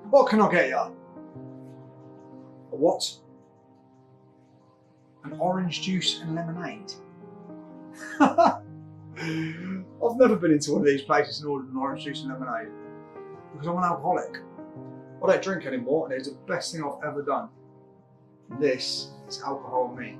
What can I get you? A what? An orange juice and lemonade? I've never been into one of these places and ordered an orange juice and lemonade because I'm an alcoholic. I don't drink anymore, and it's the best thing I've ever done. This is Alcohol Me.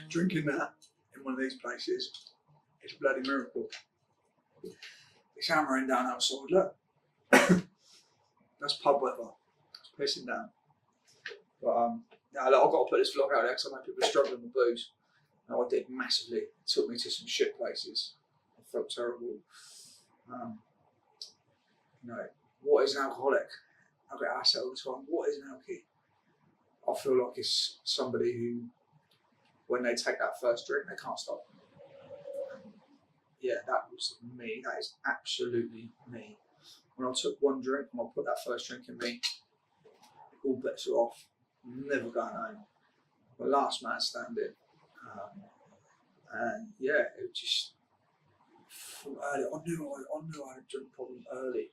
Drinking that in one of these places is a bloody miracle. It's hammering down outside, look. That's pub weather. It's pissing down. But yeah, look, I've got to put this vlog out there because I know people are struggling with booze. And I did massively. It took me to some shit places. I felt terrible. What is an alcoholic? I get asked that all the time. What is an alkie? I feel like it's somebody who, when they take that first drink, they can't stop. Yeah, that was me. That is absolutely me. When I took one drink and I put that first drink in me, all bets are off. Never going home. The last man standing. And yeah, it was just from early. I knew I had a drink problem early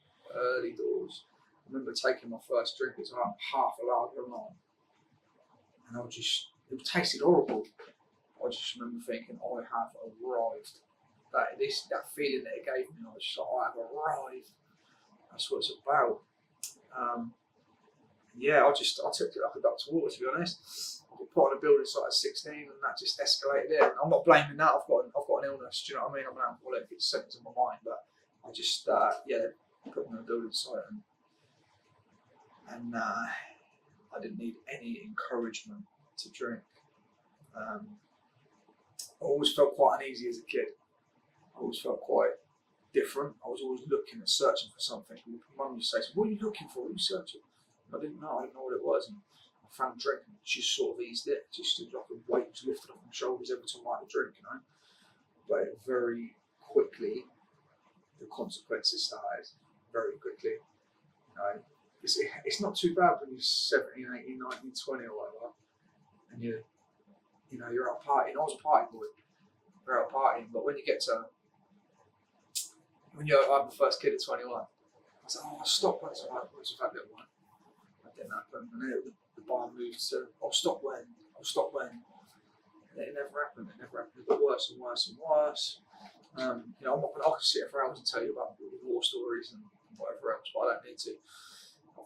doors. I remember taking my first drink. It was like half a lager long, and it tasted horrible. I just remember thinking, I have arrived. That feeling that it gave me, I was just like, I have arrived. That's what it's about. Yeah, I took it like a duck to water, to be honest. I got put on a building site at 16, and that just escalated there. And I'm not blaming that. I've got an illness. Do you know what I mean? I'm an alcoholic. It's sent to my mind, but I just put me on a building site, and I didn't need any encouragement to drink. I always felt quite uneasy as a kid. I always felt quite different. I was always looking and searching for something. Mum used to say, "What are you looking for? What are you searching?" I didn't know what it was, and I found drink and just sort of eased it. Just like a weight was lifted off my shoulders every time I had a drink, you know. But very quickly, the consequences started. Very quickly, you know. It's not too bad when you're 17, 18, 19, 20 or whatever, and you're out partying. I was a party boy. You're out partying, but when I'm the first kid at 21, I was like, I'll stop once I've had a little one. That didn't happen. And then the bar moved to, I'll stop when. And it never happened. It got worse and worse and worse. I'm not going to sit here for hours and tell you about war stories and whatever else, but I don't need to.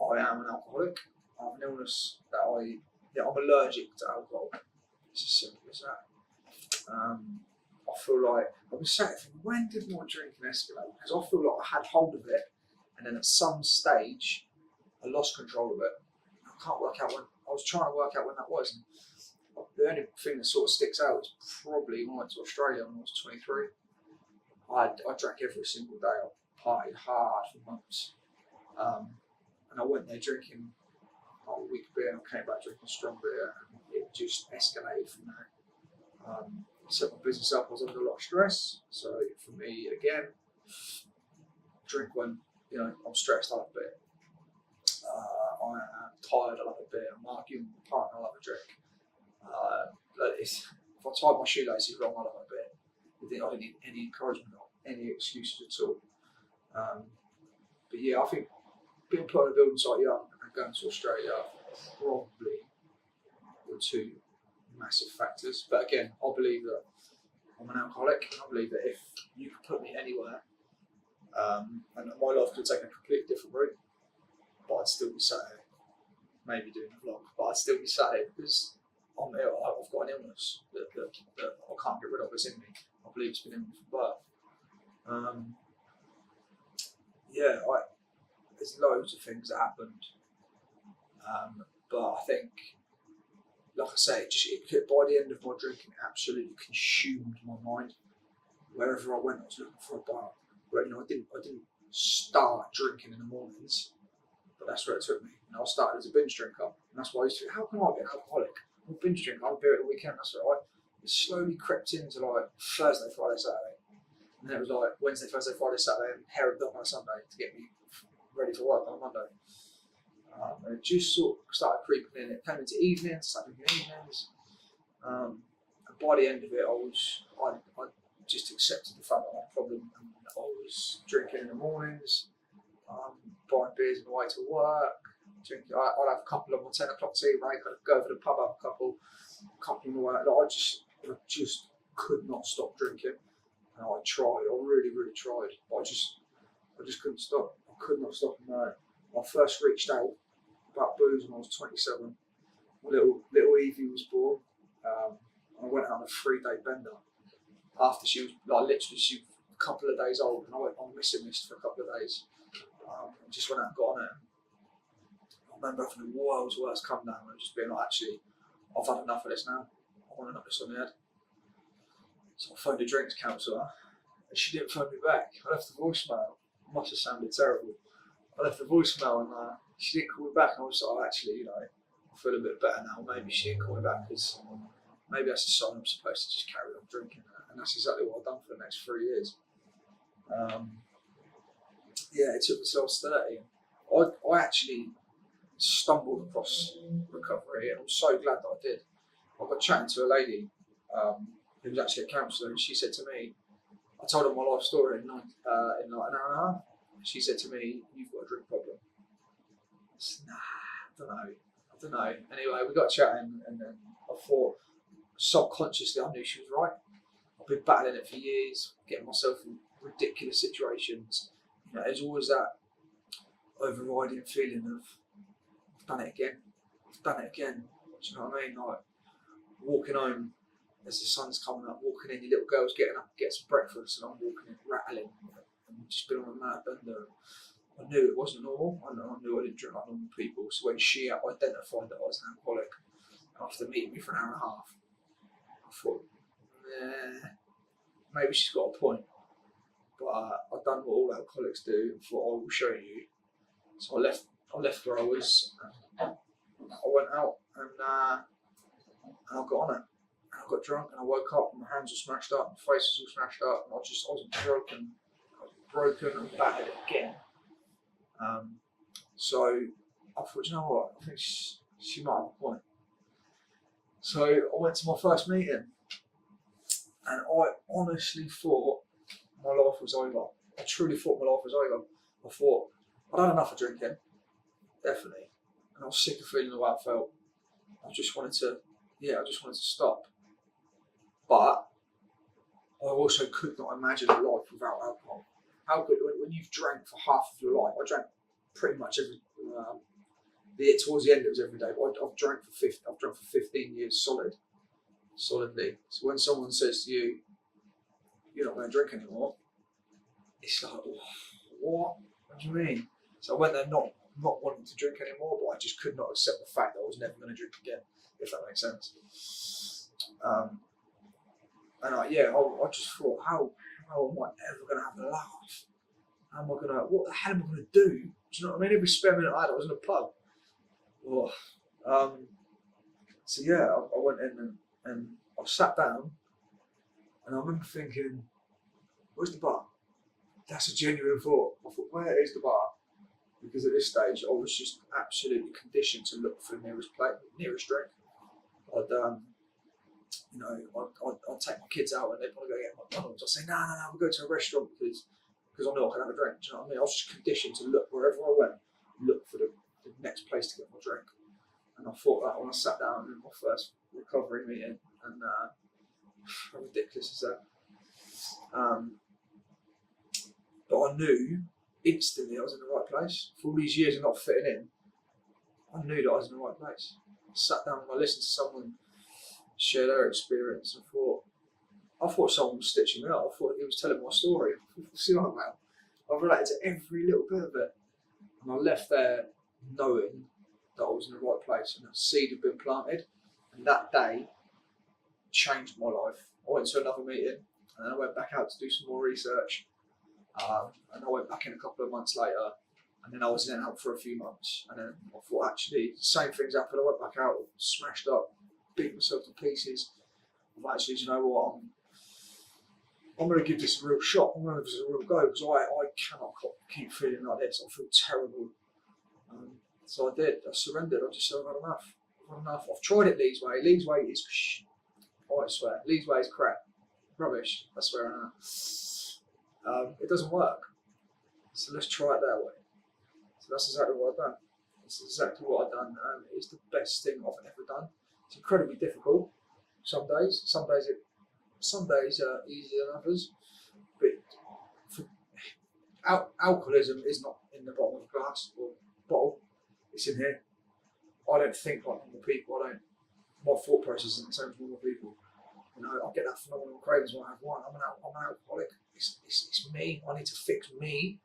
I am an alcoholic. I have an illness that I'm allergic to alcohol. It's as simple as that. I feel like, I was saying, when did my drinking escalate? Because I feel like I had hold of it, and then at some stage, I lost control of it. I can't work out when. I was trying to work out when that was. And the only thing that sort of sticks out is probably when I went to Australia when I was 23. I drank every single day. I partied hard for months. And I went there drinking a week beer, and I came back drinking strong beer, and it just escalated from there. I set my business up. I was under a lot of stress, so for me, again, drink when I'm stressed. I love a beer. I am tired. I love a beer. I'm arguing with my partner. I love a drink. If I tied my shoelaces wrong, I love a beer. I didn't need any encouragement or any excuses at all. But yeah, I think being put on a building site young and going to Australia probably were two massive factors. But again, I believe that I'm an alcoholic. I believe that if you could put me anywhere, and my life could take a completely different route, but I'd still be sat here, maybe doing a vlog, but I'd still be sat here because I'm ill. I've got an illness that I can't get rid of. It's in me. I believe it's been in me from birth. There's loads of things that happened, but I think, like I say, by the end of my drinking, it absolutely consumed my mind. Wherever I went, I was looking for a bar. But I didn't start drinking in the mornings, but that's where it took me. I started as a binge drinker, and that's why I used to. How can I be an alcoholic? I'm a binge drinker. I'll beer at the weekend. That's what it slowly crept into like Thursday, Friday, Saturday, and then it was like Wednesday, Thursday, Friday, Saturday, and hair and dog on a Sunday to get me ready for work on a Monday. And it just sort of started creeping in. It came into evenings, started drinking evenings. And by the end of it, I just accepted the fact that I had a problem. And I was drinking in the mornings, buying beers on the way to work. I'd have a couple on my 10 o'clock tea break. I'd go over to the pub, have a couple on the way. I just could not stop drinking. And I tried. I really, really tried. But I just couldn't stop. I could not stop. And I first reached out about booze when I was 27. My little Evie was born. I went out on a 3-day bender after she was she was a couple of days old, and I went on missing list for a couple of days. Just went out and got on it. I remember having the world's worst come down and just being like, actually, I've had enough of this now. I want to knock this on the head. So I phoned a drinks counsellor, and she didn't phone me back. I left a voicemail. It must have sounded terrible. I left a voicemail, and she didn't call me back. And I was like, actually, I feel a bit better now. Maybe she didn't call me back because maybe that's a sign I'm supposed to just carry on drinking. And that's exactly what I've done for the next 3 years. It took until I was 30. I actually stumbled across recovery, and I'm so glad that I did. I got chatting to a lady who was actually a counsellor, and she said to me, I told her my life story in like an hour and a half. She said to me, "You've got a drink problem." I said, "Nah, I don't know. Anyway, we got chatting, and then I thought, subconsciously, I knew she was right. I've been battling it for years, getting myself in ridiculous situations. There's always that overriding feeling of, I've done it again. Do you know what I mean? Like walking home as the sun's coming up, walking in, your little girl's getting up to get some breakfast, and I'm walking in rattling and just been on a mad bender. I knew it wasn't normal. I knew I didn't drink like normal people. So when she identified that I was an alcoholic after meeting me for an hour and a half, I thought, maybe she's got a point. But I've done what all alcoholics do, and thought, I will show you. So I left where I was. I went out and I got on it. And I got drunk, and I woke up, and my hands were smashed up, my face was all smashed up, and I was broken. I was broken and battered again. So I thought, you know what? I think she might have a point. So I went to my first meeting, and I honestly thought my life was over. I truly thought my life was over. I thought I'd had enough of drinking, definitely, and I was sick of feeling the way I felt. I just wanted to stop. But I also could not imagine a life without alcohol. How good when you've drank for half of your life. I drank pretty much towards the end it was every day. But I've drank for 15 years solidly. So when someone says to you, "You're not going to drink anymore," it's like, what? What do you mean? So I went there not wanting to drink anymore, but I just could not accept the fact that I was never going to drink again, if that makes sense. And I just thought, how am I ever going to have a laugh? What the hell am I going to do? Do you know what I mean? Every spare minute I had, I was in a pub. I went in and I sat down, and I remember thinking, where's the bar? That's a genuine thought. I thought, where is the bar? Because at this stage, I was just absolutely conditioned to look for the nearest drink. I'd take my kids out and they'd want to go get McDonald's. I'd say, no, we'll go to a restaurant because I know I can have a drink. Do you know what I mean? I was just conditioned to look wherever I went, look for the next place to get my drink. And I thought that when I sat down in my first recovery meeting, and how ridiculous is that? But I knew instantly I was in the right place. For all these years of not fitting in, I knew that I was in the right place. I sat down and I listened to someone share their experience, and I thought someone was stitching me up. I thought he was telling my story. See what I'm about? I related to every little bit of it, and I left there knowing that I was in the right place and that seed had been planted. And that day changed my life. I went to another meeting, and then I went back out to do some more research, and I went back in a couple of months later, and then I was in and out for a few months, and then I thought, actually, same things happened. I went back out, smashed up, beat myself to pieces. I've actually, you know what, I'm going to give this a real shot. I'm going to give this a real go, because I cannot keep feeling like this. I feel terrible. So I did. I surrendered. I just said, I've had enough. I've had enough. I've tried it Lee's way. Lee's way is, I swear, Lee's way is crap. Rubbish. I swear on that. It doesn't work. So let's try it that way. So that's exactly what I've done. It's exactly what I've done. It's the best thing I've ever done. It's incredibly difficult. Some days are easier than others. But for, alcoholism is not in the bottom of a glass or bottle. It's in here. I don't think like normal people. My thought process isn't the same as normal people. You know, I get that phenomenal cravings when I have wine. I'm an alcoholic. It's me. I need to fix me.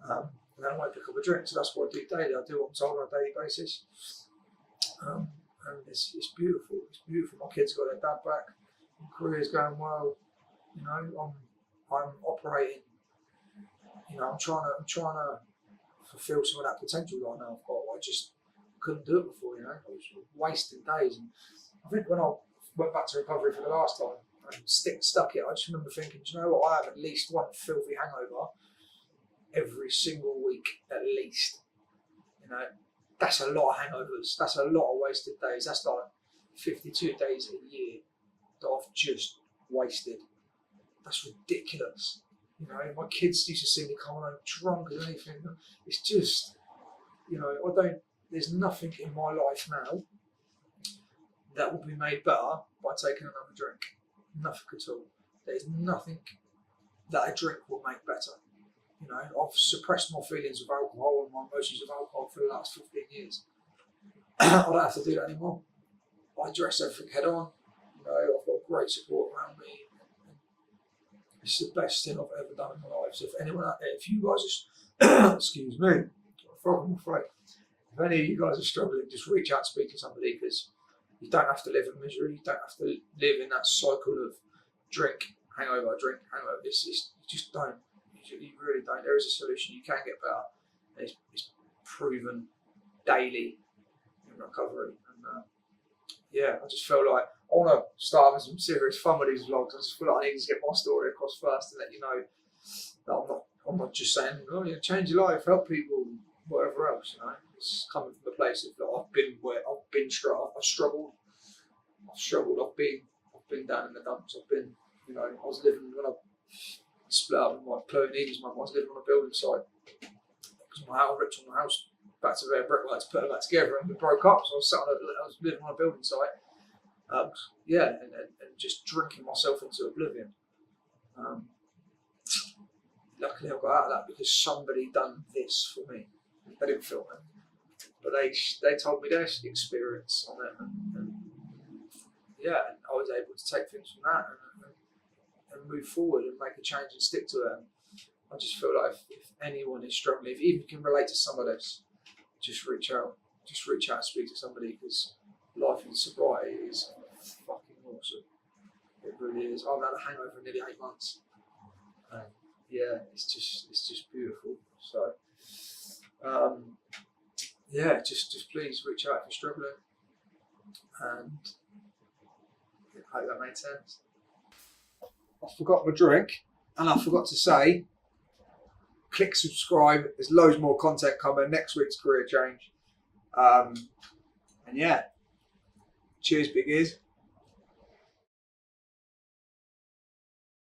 And then I won't pick up a drink. So that's what I do daily. I do what I'm told on a daily basis. And it's beautiful. It's beautiful. My kids got their dad back. My career's going well. You know, I'm operating. You know, I'm trying to fulfill some of that potential that I know I've got. I just couldn't do it before. You know, I was wasting days. And I think when I went back to recovery for the last time and stuck it, I just remember thinking, do you know what? I have at least one filthy hangover every single week, at least. You know, that's a lot of hangovers. That's a lot of wasted days. That's like 52 days a year that I've just wasted. That's ridiculous. You know, my kids used to see me coming home drunk as anything. It's just, you know, there's nothing in my life now that will be made better by taking another drink. Nothing at all. There's nothing that a drink will make better. You know, I've suppressed my feelings of alcohol and my emotions of alcohol for the last 15 years. I don't have to do that anymore. I address everything head on. You know, I've got great support around me. It's the best thing I've ever done in my life. So if anyone out there, if you guys are, excuse me, I'm afraid. If any of you guys are struggling, just reach out and speak to somebody, because you don't have to live in misery. You don't have to live in that cycle of drink, hangover. You just don't. You really don't. There is a solution. You can get better. It's proven daily in recovery. And yeah, I just feel like I want to start having some serious fun with these vlogs. I just feel like I need to get my story across first and let you know that I'm not just saying, oh, yeah, change your life, help people, whatever else. You know, it's coming from the place of that I've been struggled. I've been down in the dumps. I've been, you know, I was living when I split up with my Ploonese mum. I was living on a building site because my house ripped on my house back to their brickworks, put it back together, and we broke up. So I was living on a building site. And just drinking myself into oblivion. Luckily, I got out of that because somebody done this for me. They didn't film it, but they told me their experience on it, and yeah, and I was able to take things from that and move forward and make a change and stick to it. And I just feel like if anyone is struggling, if even you can relate to some of this, just reach out and speak to somebody, because life in sobriety is fucking awesome. It really is. I've had a hangover for nearly 8 months. Yeah, it's just beautiful. So, yeah, just please reach out if you're struggling, and I hope that made sense. I forgot my drink, and I forgot to say, click subscribe. There's loads more content coming. Next week's career change, and yeah, cheers, big ears.